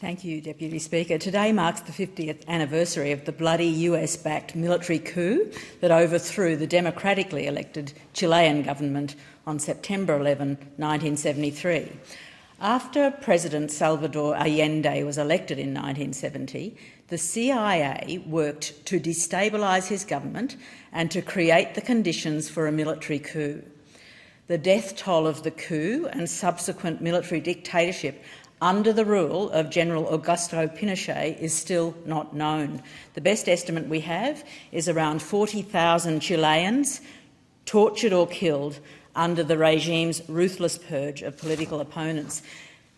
Thank you, Deputy Speaker. Today marks the 50th anniversary of the bloody US-backed military coup that overthrew the democratically elected Chilean government on September 11, 1973. After President Salvador Allende was elected in 1970, the CIA worked to destabilise his government and to create the conditions for a military coup. The death toll of the coup and subsequent military dictatorship under the rule of General Augusto Pinochet is still not known. The best estimate we have is around 40,000 Chileans tortured or killed under the regime's ruthless purge of political opponents.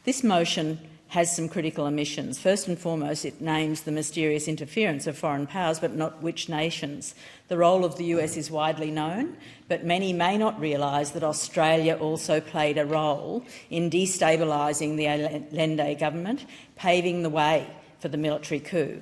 This motion has some critical omissions. First and foremost, it names the mysterious interference of foreign powers, but not which nations. The role of the US is widely known, but many may not realise that Australia also played a role in destabilising the Allende government, paving the way for the military coup.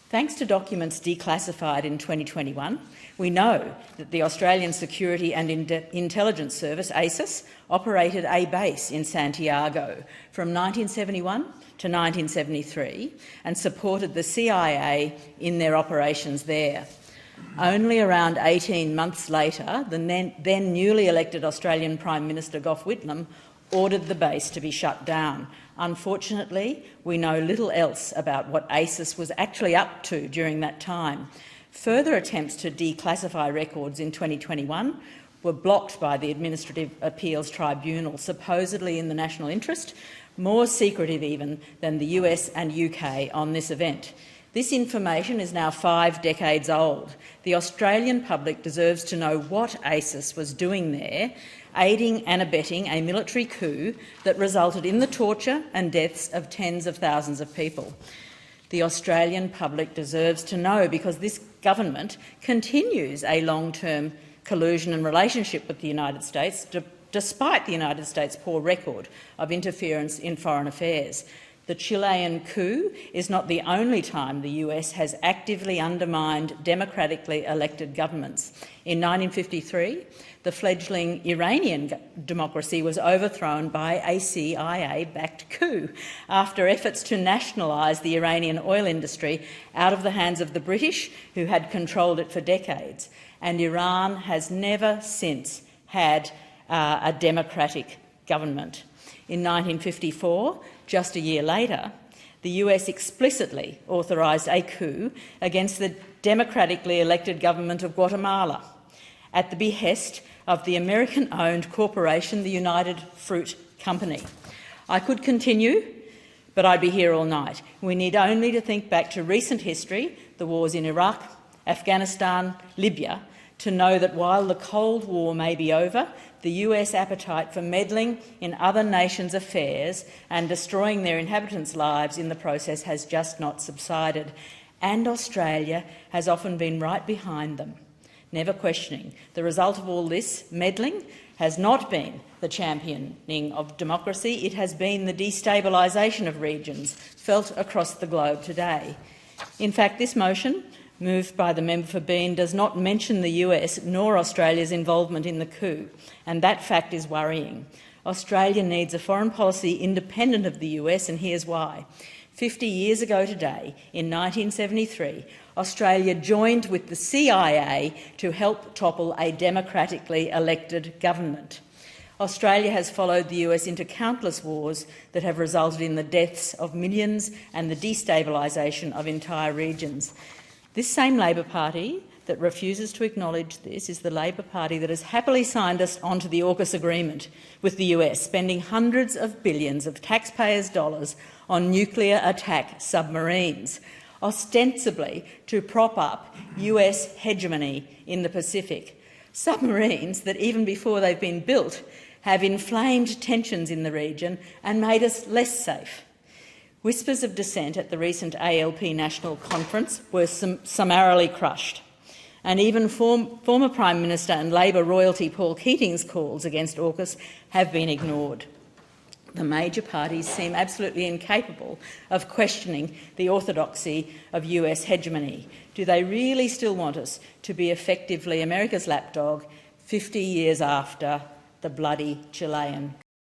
Thanks to documents declassified in 2021, we know that the Australian Security and Intelligence Service, ASIS, operated a base in Santiago from 1971 to 1973 and supported the CIA in their operations there. Only around 18 months later, the then newly elected Australian Prime Minister Gough Whitlam ordered the base to be shut down. Unfortunately, we know little else about what ASIS was actually up to during that time. Further attempts to declassify records in 2021 were blocked by the Administrative Appeals Tribunal, supposedly in the national interest, more secretive even than the US and UK on this event. This information is now 5 decades old. The Australian public deserves to know what ASIS was doing there, aiding and abetting a military coup that resulted in the torture and deaths of tens of thousands of people. The Australian public deserves to know because this government continues a long-term collusion and relationship with the United States, despite the United States' poor record of interference in foreign affairs. The Chilean coup is not the only time the US has actively undermined democratically elected governments. In 1953, the fledgling Iranian democracy was overthrown by a CIA-backed coup after efforts to nationalise the Iranian oil industry out of the hands of the British, who had controlled it for decades. And Iran has never since had a democratic government. In 1954, just a year later, the US explicitly authorised a coup against the democratically elected government of Guatemala at the behest of the American-owned corporation, the United Fruit Company. I could continue, but I'd be here all night. We need only to think back to recent history, the wars in Iraq, Afghanistan, Libya, to know that while the Cold War may be over, the US appetite for meddling in other nations' affairs and destroying their inhabitants' lives in the process has just not subsided. And Australia has often been right behind them, never questioning. The result of all this meddling has not been the championing of democracy, it has been the destabilisation of regions felt across the globe today. In fact, this motion, moved by the member for Bean, does not mention the US nor Australia's involvement in the coup, and that fact is worrying. Australia needs a foreign policy independent of the US, and here's why. 50 years ago today, in 1973, Australia joined with the CIA to help topple a democratically elected government. Australia has followed the US into countless wars that have resulted in the deaths of millions and the destabilisation of entire regions. This same Labor Party that refuses to acknowledge this is the Labor Party that has happily signed us onto the AUKUS agreement with the US, spending hundreds of billions of taxpayers' dollars on nuclear attack submarines, ostensibly to prop up US hegemony in the Pacific. Submarines that, even before they've been built, have inflamed tensions in the region and made us less safe. Whispers of dissent at the recent ALP National Conference were summarily crushed, and even former Prime Minister and Labor royalty Paul Keating's calls against AUKUS have been ignored. The major parties seem absolutely incapable of questioning the orthodoxy of US hegemony. Do they really still want us to be effectively America's lapdog 50 years after the bloody Chilean